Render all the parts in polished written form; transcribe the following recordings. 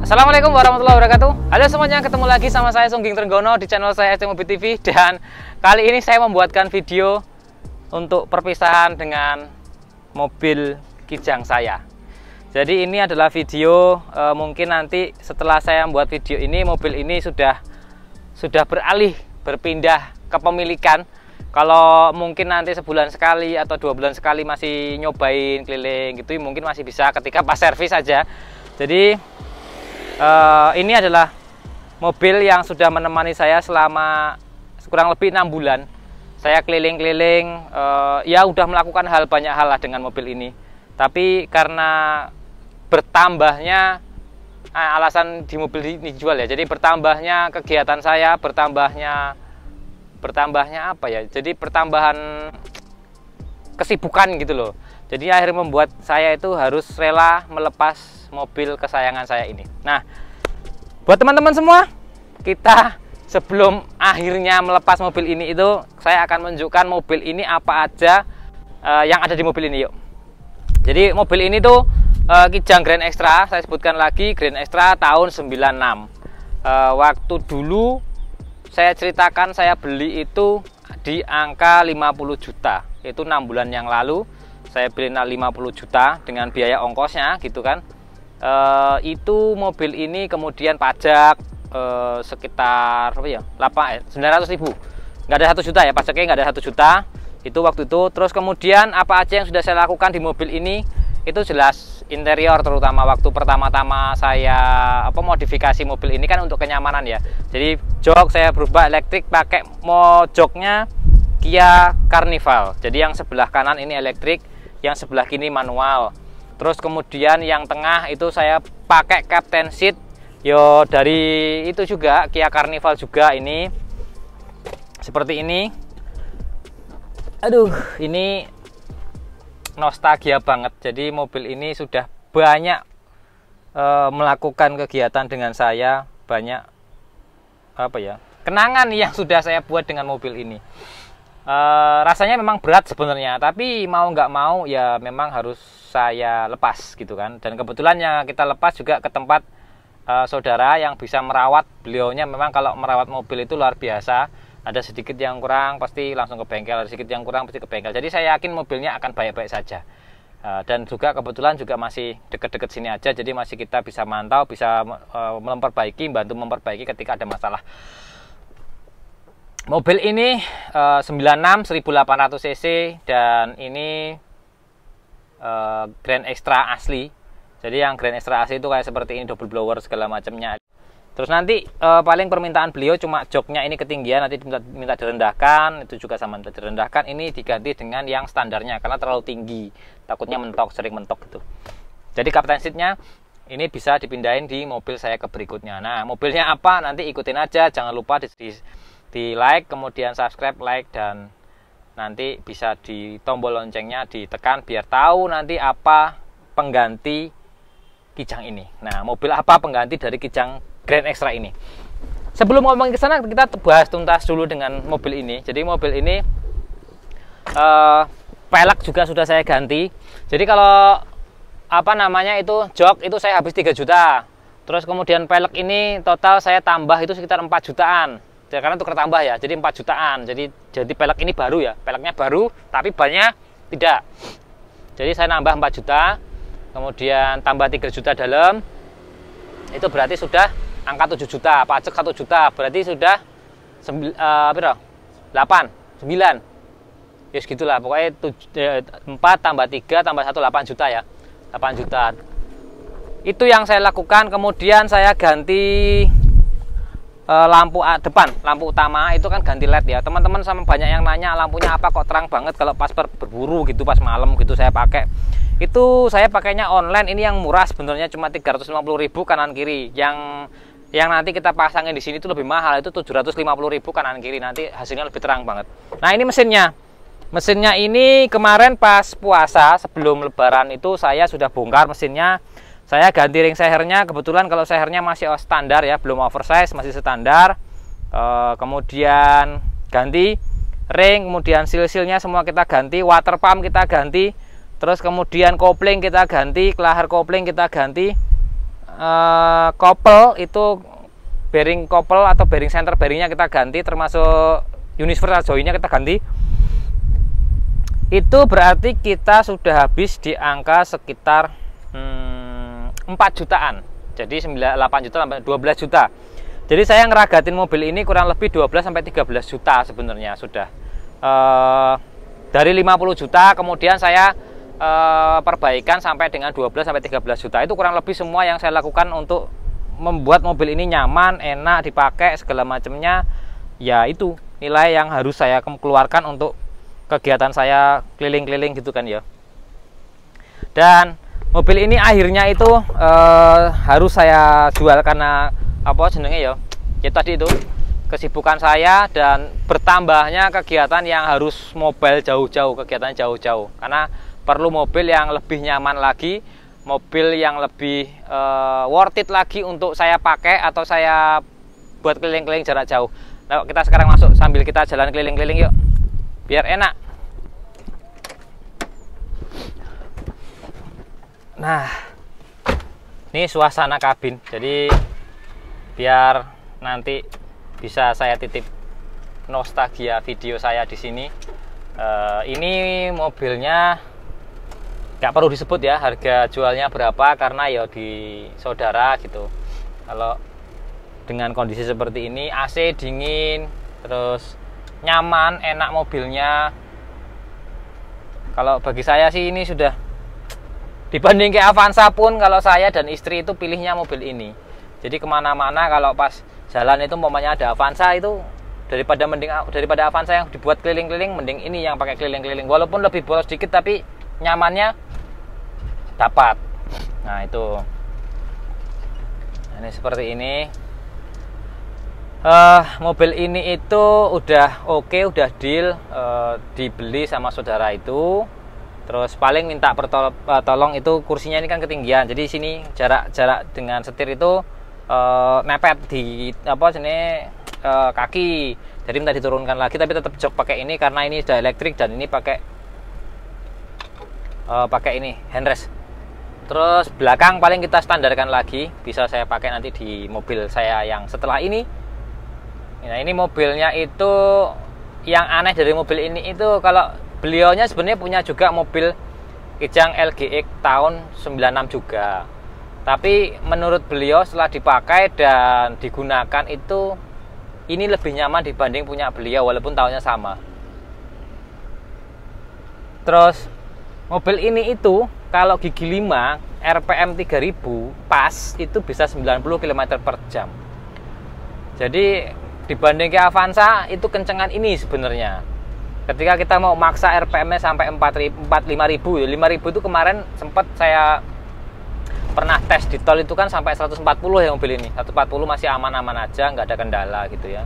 Assalamualaikum warahmatullahi wabarakatuh. Halo semuanya, ketemu lagi sama saya Sungging Trenggono di channel saya ST Mobil TV. Dan kali ini saya membuatkan video untuk perpisahan dengan mobil kijang saya. Jadi ini adalah video mungkin nanti setelah saya membuat video ini, mobil ini sudah berpindah kepemilikan. Kalau mungkin nanti sebulan sekali atau 2 bulan sekali masih nyobain keliling gitu, mungkin masih bisa ketika pas servis aja. Jadi ini adalah mobil yang sudah menemani saya selama kurang lebih 6 bulan. Saya keliling-keliling, ya udah melakukan banyak hal lah dengan mobil ini. Tapi karena bertambahnya alasan di mobil ini dijual ya, jadi bertambahnya kegiatan saya, bertambahnya apa ya, jadi pertambahan kesibukan gitu loh. Jadi akhirnya membuat saya itu harus rela melepas mobil kesayangan saya ini. Nah, buat teman-teman semua, kita sebelum akhirnya melepas mobil ini itu, saya akan menunjukkan mobil ini apa aja yang ada di mobil ini, yuk. Jadi mobil ini tuh Kijang Grand Extra, saya sebutkan lagi, Grand Extra tahun 96. Waktu dulu saya ceritakan saya beli itu di angka 50 juta. Itu 6 bulan yang lalu saya beli 50 juta dengan biaya ongkosnya gitu kan. Itu mobil ini kemudian pajak sekitar apa ya, 900 ribu, nggak ada 1 juta ya, pajaknya nggak ada 1 juta itu waktu itu. Terus kemudian apa aja yang sudah saya lakukan di mobil ini, itu jelas interior, terutama waktu pertama-tama saya modifikasi mobil ini kan untuk kenyamanan ya. Jadi jok saya berubah elektrik, pakai joknya Kia Carnival. Jadi yang sebelah kanan ini elektrik, yang sebelah kiri manual. Terus kemudian yang tengah itu saya pakai Captain Seat, yo dari itu juga Kia Carnival juga, ini seperti ini. Aduh, ini nostalgia banget. Jadi mobil ini sudah banyak melakukan kegiatan dengan saya, banyak kenangan yang sudah saya buat dengan mobil ini. Rasanya memang berat sebenarnya, tapi mau nggak mau ya memang harus saya lepas gitu kan. Dan kebetulan yang kita lepas juga ke tempat saudara yang bisa merawat. Beliaunya memang kalau merawat mobil itu luar biasa. Ada sedikit yang kurang pasti langsung ke bengkel, ada sedikit yang kurang pasti ke bengkel. Jadi saya yakin mobilnya akan baik-baik saja. Dan juga kebetulan juga masih deket-deket sini aja, jadi masih kita bisa mantau, bisa bantu memperbaiki ketika ada masalah. Mobil ini 96 1800 cc dan ini Grand Extra asli. Jadi yang Grand Extra asli itu kayak seperti ini, double blower segala macamnya. Terus nanti paling permintaan beliau cuma joknya ini ketinggian, nanti minta direndahkan, itu juga sama minta direndahkan. Ini diganti dengan yang standarnya karena terlalu tinggi, takutnya mentok, sering mentok gitu. Jadi Captain Seat-nya ini bisa dipindahin di mobil saya ke berikutnya. Nah, mobilnya apa nanti ikutin aja, jangan lupa di like, kemudian subscribe, like, dan nanti bisa di tombol loncengnya ditekan biar tahu nanti apa pengganti Kijang ini. Nah, mobil apa pengganti dari Kijang Grand Extra ini. Sebelum ngomong ke sana, kita bahas tuntas dulu dengan mobil ini. Jadi mobil ini pelek juga sudah saya ganti. Jadi kalau itu jok itu saya habis 3 juta. Terus kemudian pelek ini total saya tambah itu sekitar 4 jutaan. Ya, karena tukar tambah ya, jadi 4 jutaan. Jadi pelek ini baru ya, peleknya baru tapi bannya tidak. Jadi saya nambah 4 juta, kemudian tambah 3 juta dalam. Itu berarti sudah angka 7 juta, pajak 1 juta, berarti sudah 8, 9. Ya segitulah, pokoknya 4 tambah 3 tambah 1, 8 juta ya. 8 juta. Itu yang saya lakukan. Kemudian saya ganti lampu depan, lampu utama itu kan ganti LED ya. Teman-teman sama banyak yang nanya lampunya apa kok terang banget kalau pas berburu gitu, pas malam gitu saya pakai. Itu saya pakainya online, ini yang murah sebenarnya cuma 350.000 kanan kiri. Yang nanti kita pasangin di sini itu lebih mahal, itu 750.000 kanan kiri, nanti hasilnya lebih terang banget. Nah, ini mesinnya. Mesinnya ini kemarin pas puasa sebelum lebaran itu saya sudah bongkar mesinnya. Saya ganti ring sehernya, kebetulan kalau sehernya masih standar ya, belum oversize, masih standar. Kemudian ganti ring, kemudian seal-sealnya semua kita ganti, water pump kita ganti. Terus kemudian kopling kita ganti, kelahar kopling kita ganti. kopel itu bearing kopel atau bearing center bearingnya kita ganti, termasuk universal joinnya kita ganti. Itu berarti kita sudah habis di angka sekitar 4 jutaan. Jadi 8 juta sampai 12 juta. Jadi saya ngeragatin mobil ini kurang lebih 12 sampai 13 juta sebenarnya sudah. Dari 50 juta kemudian saya perbaikan sampai dengan 12 sampai 13 juta. Itu kurang lebih semua yang saya lakukan untuk membuat mobil ini nyaman, enak dipakai segala macamnya. Ya itu nilai yang harus saya keluarkan untuk kegiatan saya keliling-keliling gitu kan ya. Dan mobil ini akhirnya itu harus saya jual karena apa jenenge ya? Ya tadi itu kesibukan saya dan bertambahnya kegiatan yang harus mobile jauh-jauh, kegiatan jauh-jauh. Karena perlu mobil yang lebih nyaman lagi, mobil yang lebih worth it lagi untuk saya pakai atau saya buat keliling-keliling jarak jauh. Nah, kita sekarang masuk sambil kita jalan keliling-keliling yuk, biar enak. Nah, ini suasana kabin. Jadi biar nanti bisa saya titip nostalgia video saya di sini. Ini mobilnya nggak perlu disebut ya harga jualnya berapa karena ya di saudara gitu. Kalau dengan kondisi seperti ini, AC dingin, terus nyaman, enak mobilnya. Kalau bagi saya sih ini sudah dibanding ke Avanza pun, kalau saya dan istri itu pilihnya mobil ini. Jadi kemana-mana kalau pas jalan itu umpamanya ada Avanza itu daripada Avanza yang dibuat keliling-keliling, mending ini yang pakai keliling-keliling. Walaupun lebih boros dikit tapi nyamannya dapat. Nah itu, ini seperti ini. Mobil ini itu udah oke, udah deal, dibeli sama saudara itu. Terus paling minta tolong itu kursinya ini kan ketinggian. Jadi sini jarak dengan setir itu nepet di apa sini kaki. Jadi minta diturunkan lagi, tapi tetap jok pakai ini karena ini sudah elektrik dan ini pakai ini handrest. Terus belakang paling kita standarkan lagi, bisa saya pakai nanti di mobil saya yang setelah ini. Nah ini mobilnya itu yang aneh dari mobil ini itu kalau beliaunya sebenarnya punya juga mobil Kijang LGX tahun 96 juga. Tapi menurut beliau setelah dipakai dan digunakan itu ini lebih nyaman dibanding punya beliau walaupun tahunnya sama. Terus mobil ini itu kalau gigi 5 RPM 3000 pas itu bisa 90 km/jam. Jadi dibanding ke Avanza itu kencengan ini sebenarnya. Ketika kita mau maksa RPM-nya sampai 5.000 ya, 5.000 itu kemarin sempat saya pernah tes di tol itu kan sampai 140 ya mobil ini. 140 masih aman-aman aja, nggak ada kendala gitu ya.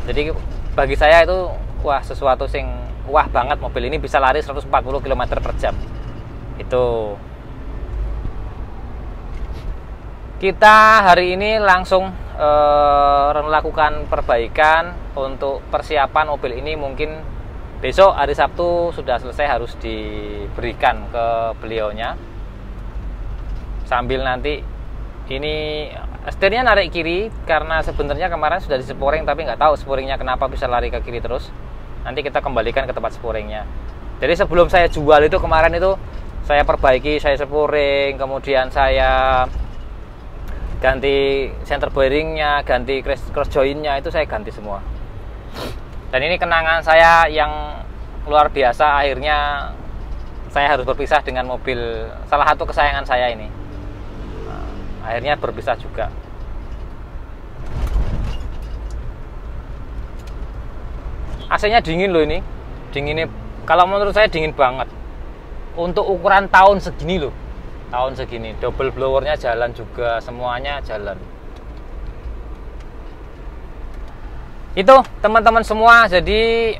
Jadi bagi saya itu wah sesuatu sing wah banget, mobil ini bisa lari 140 km/jam. Itu. Kita hari ini langsung melakukan perbaikan untuk persiapan mobil ini. Mungkin besok hari Sabtu sudah selesai harus diberikan ke beliaunya. Sambil nanti ini setirnya narik kiri karena sebenarnya kemarin sudah disporing tapi nggak tahu sporingnya kenapa bisa lari ke kiri terus. Nanti kita kembalikan ke tempat sporingnya. Jadi sebelum saya jual itu kemarin itu saya perbaiki, saya sporing, kemudian saya ganti center bearingnya, ganti cross jointnya, itu saya ganti semua. Dan ini kenangan saya yang luar biasa. Akhirnya saya harus berpisah dengan mobil salah satu kesayangan saya ini. Akhirnya berpisah juga. AC-nya dingin loh ini. Dinginnya kalau menurut saya dingin banget. Untuk ukuran tahun segini loh. Tahun segini, double blowernya jalan juga, semuanya jalan. Itu teman-teman semua. Jadi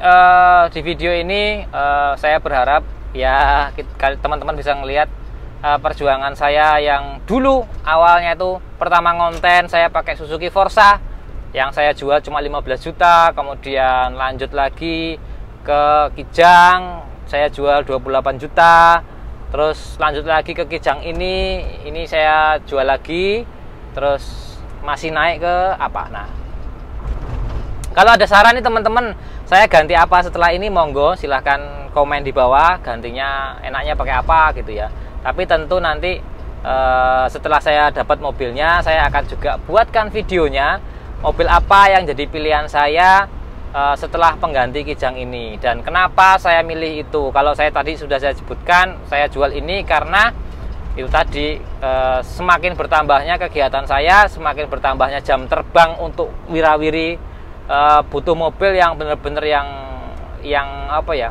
di video ini saya berharap ya teman-teman bisa ngelihat perjuangan saya yang dulu awalnya itu pertama ngonten saya pakai Suzuki Forza yang saya jual cuma 15 juta, kemudian lanjut lagi ke Kijang saya jual 28 juta, Terus lanjut lagi ke Kijang ini saya jual lagi, terus masih naik ke apa. Nah, kalau ada saran nih teman-teman, saya ganti apa setelah ini, monggo silahkan komen di bawah, gantinya enaknya pakai apa gitu ya. Tapi tentu nanti setelah saya dapat mobilnya, saya akan juga buatkan videonya mobil apa yang jadi pilihan saya setelah pengganti Kijang ini, dan kenapa saya milih itu. Kalau saya tadi sudah saya sebutkan, saya jual ini karena itu tadi, semakin bertambahnya kegiatan saya, semakin bertambahnya jam terbang untuk wirawiri, butuh mobil yang benar-benar yang apa ya,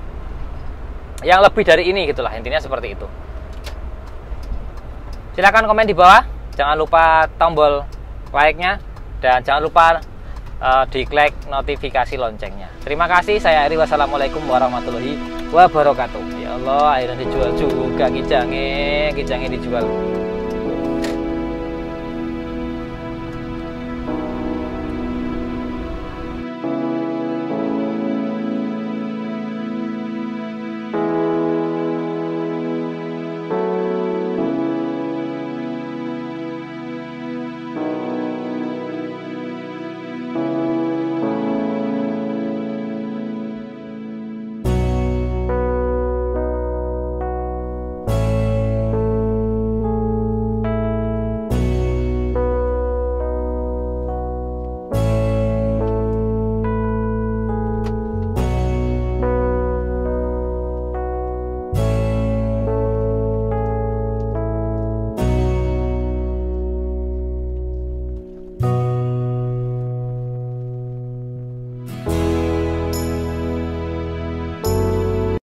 yang lebih dari ini gitulah, intinya seperti itu. Silahkan komen di bawah, jangan lupa tombol like-nya, dan jangan lupa di-klik notifikasi loncengnya. Terima kasih, saya Eri, wassalamualaikum warahmatullahi wabarakatuh. Ya Allah, akhirnya dijual juga Kijangnya dijual.